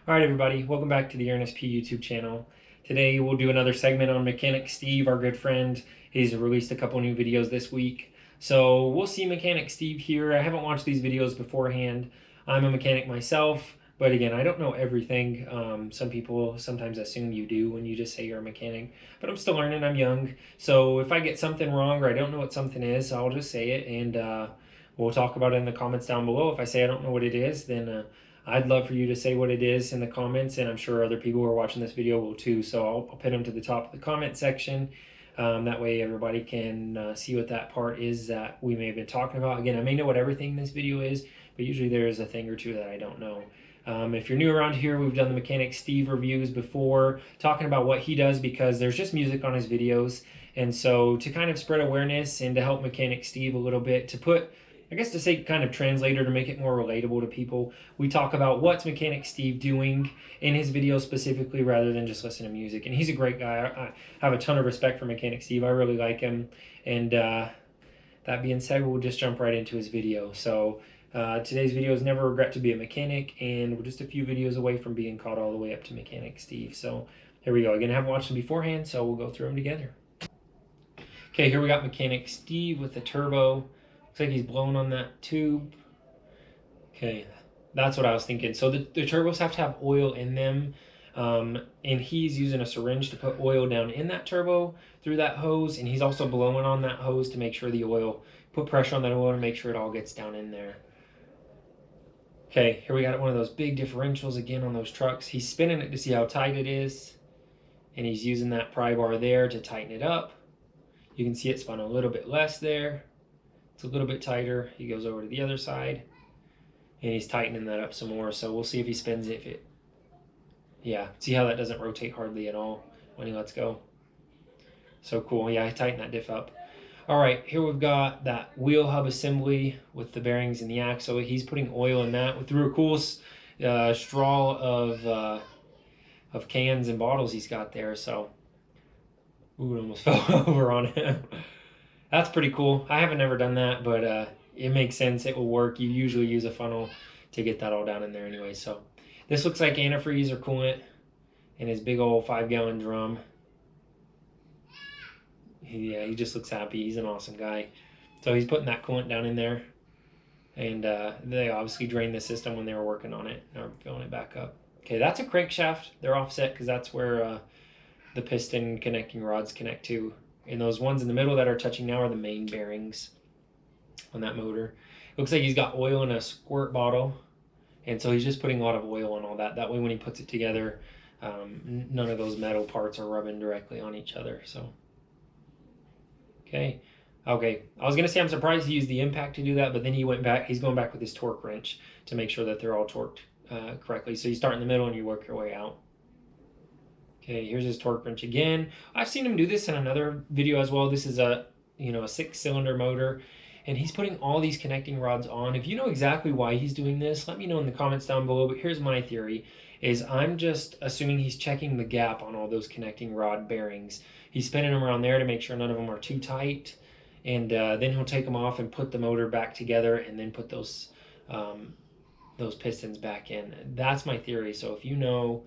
Alright everybody, welcome back to the Ernest P YouTube channel. Today we'll do another segment on Mechanic Steve, our good friend. He's released a couple new videos this week. So we'll see Mechanic Steve here. I haven't watched these videos beforehand. I'm a mechanic myself, but again, I don't know everything. Some people sometimes assume you do when you just say you're a mechanic, but I'm still learning, I'm young. So if I get something wrong or I don't know what something is, I'll just say it and we'll talk about it in the comments down below. If I say I don't know what it is, then I'd love for you to say what it is in the comments, and I'm sure other people who are watching this video will too. So I'll pin them to the top of the comment section. That way everybody can see what that part is that we may have been talking about. Again, I may know what everything in this video is, but usually there is a thing or two that I don't know. If you're new around here, we've done the Mechanic Steve reviews before, talking about what he does because there's just music on his videos. And so to kind of spread awareness and to help Mechanic Steve a little bit, to put, I guess to say kind of translator to make it more relatable to people, we talk about what's Mechanic Steve doing in his videos specifically rather than just listen to music. And he's a great guy. I have a ton of respect for Mechanic Steve. I really like him. And that being said, we'll just jump right into his video. So today's video is Never Regret to Be a Mechanic, and we're just a few videos away from being caught all the way up to Mechanic Steve. So here we go. Again, I haven't watched them beforehand, so we'll go through them together. Okay, here we got Mechanic Steve with the turbo. Looks like he's blowing on that tube. Okay, that's what I was thinking. So the turbos have to have oil in them, and he's using a syringe to put oil down in that turbo through that hose, and he's also blowing on that hose to make sure the oil, put pressure on that oil to make sure it all gets down in there. Okay, here we got one of those big differentials again on those trucks. He's spinning it to see how tight it is, and he's using that pry bar there to tighten it up. You can see it spun a little bit less there. It's a little bit tighter. He goes over to the other side and he's tightening that up some more. So we'll see if he spins it. If it, yeah, see how that doesn't rotate hardly at all when he lets go. So cool. Yeah, I tightened that diff up. All right, here we've got that wheel hub assembly with the bearings and the axle. He's putting oil in that through a cool straw of cans and bottles he's got there. So, ooh, it almost fell over on him. That's pretty cool. I haven't ever done that, but it makes sense. It will work. You usually use a funnel to get that all down in there anyway. So this looks like antifreeze or coolant in his big old 5-gallon drum. Yeah, he just looks happy. He's an awesome guy. So he's putting that coolant down in there. And they obviously drained the system when they were working on it. Now we're filling it back up. Okay, that's a crankshaft. They're offset because that's where the piston connecting rods connect to. And those ones in the middle that are touching now are the main bearings on that motor. It looks like he's got oil in a squirt bottle, and so he's just putting a lot of oil on all that. That way when he puts it together, none of those metal parts are rubbing directly on each other. So, okay. I was going to say I'm surprised he used the impact to do that, but then he went back. He's going back with his torque wrench to make sure that they're all torqued correctly. So you start in the middle and you work your way out. Okay, here's his torque wrench again. I've seen him do this in another video as well. This is a 6-cylinder motor, and he's putting all these connecting rods on. If you know exactly why he's doing this, let me know in the comments down below. But here's my theory, is I'm just assuming he's checking the gap on all those connecting rod bearings. He's spinning them around there to make sure none of them are too tight, and then he'll take them off and put the motor back together and then put those pistons back in. That's my theory. So if you know,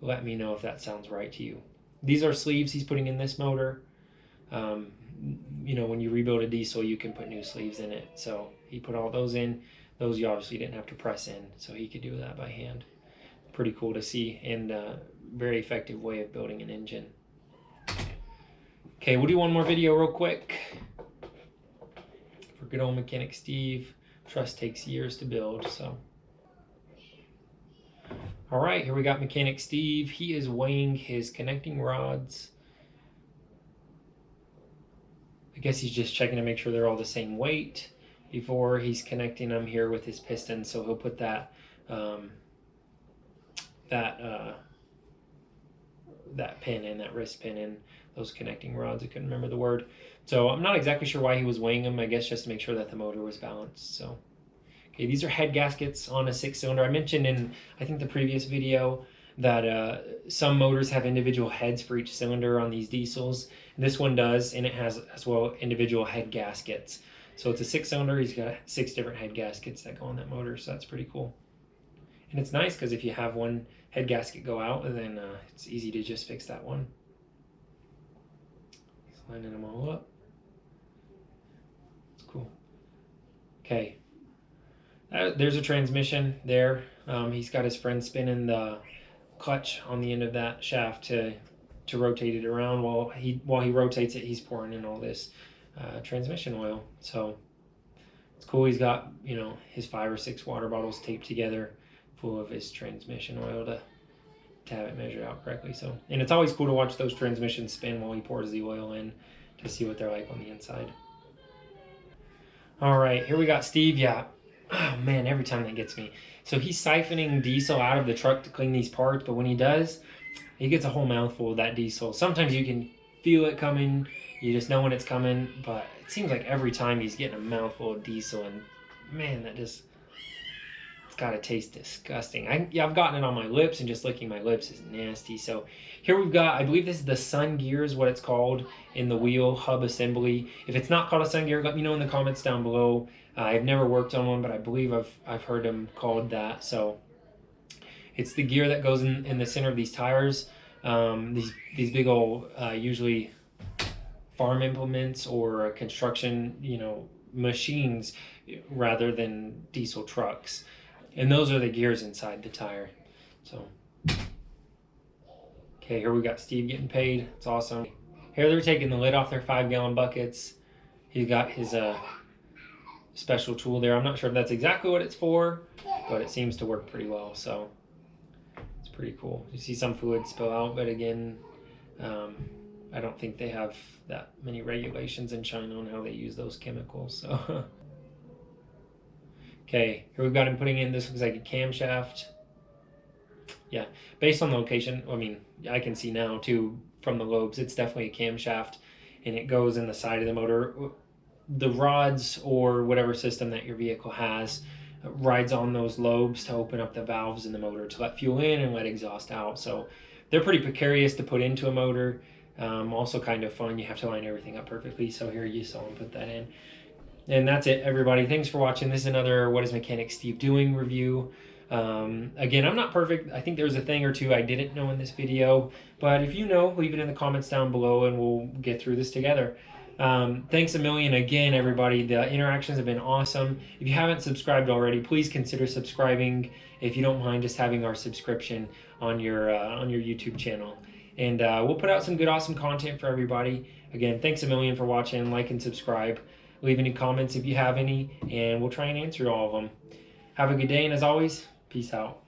let me know if that sounds right to you. These are sleeves he's putting in this motor. When you rebuild a diesel, you can put new sleeves in it. So he put all those in. Those you obviously didn't have to press in, so he could do that by hand. Pretty cool to see, and very effective way of building an engine. Okay, we'll do one more video real quick. For good old Mechanic Steve. Trust takes years to build, so. All right, here we got Mechanic Steve. He is weighing his connecting rods. I guess he's just checking to make sure they're all the same weight before he's connecting them here with his piston. So he'll put that pin in, that wrist pin in, those connecting rods. I couldn't remember the word. So I'm not exactly sure why he was weighing them. I guess just to make sure that the motor was balanced. So. Okay, these are head gaskets on a 6-cylinder. I mentioned in, I think, the previous video that some motors have individual heads for each cylinder on these diesels. And this one does, and it has as well individual head gaskets. So it's a 6-cylinder. He's got 6 different head gaskets that go on that motor, so that's pretty cool. And it's nice because if you have one head gasket go out, and then it's easy to just fix that one. Just lining them all up. It's cool. Okay. There's a transmission there. He's got his friend spinning the clutch on the end of that shaft to rotate it around. While he rotates it, he's pouring in all this transmission oil. So it's cool. He's got, you know, his 5 or 6 water bottles taped together full of his transmission oil to have it measured out correctly. So, and it's always cool to watch those transmissions spin while he pours the oil in to see what they're like on the inside. All right, here we got Steve. Yeah. Oh man, every time that gets me. So he's siphoning diesel out of the truck to clean these parts, but when he does, he gets a whole mouthful of that diesel. Sometimes you can feel it coming, you just know when it's coming, but it seems like every time he's getting a mouthful of diesel, and man, it's gotta taste disgusting. I've gotten it on my lips, and just licking my lips is nasty. So here we've got, I believe this is the sun gear is what it's called in the wheel hub assembly. If it's not called a sun gear, let me know in the comments down below. I've never worked on one, but I believe I've heard them called that. So it's the gear that goes in the center of these tires. These big old usually farm implements or construction, you know, machines rather than diesel trucks. And those are the gears inside the tire. So okay, here we got Steve getting paid. It's awesome. Here they're taking the lid off their 5-gallon buckets. He's got his special tool there. I'm not sure if that's exactly what it's for, but it seems to work pretty well. So it's pretty cool. You see some fluid spill out, but again, I don't think they have that many regulations in China on how they use those chemicals. So okay, here we've got him putting in, this looks like a camshaft. Yeah, based on the location, I mean, I can see now too from the lobes, it's definitely a camshaft, and it goes in the side of the motor. The rods or whatever system that your vehicle has rides on those lobes to open up the valves in the motor to let fuel in and let exhaust out. So they're pretty precarious to put into a motor. Also kind of fun. You have to line everything up perfectly. So here you saw him put that in. And that's it, everybody. Thanks for watching. This is another What is Mechanic Steve Doing review. Again, I'm not perfect. I think there's a thing or two I didn't know in this video, but if you know, leave it in the comments down below and we'll get through this together. Thanks a million again, everybody. The interactions have been awesome. If you haven't subscribed already, please consider subscribing if you don't mind just having our subscription on your YouTube channel. And we'll put out some good, awesome content for everybody. Again, thanks a million for watching. Like and subscribe. Leave any comments if you have any, and we'll try and answer all of them. Have a good day, and as always, peace out.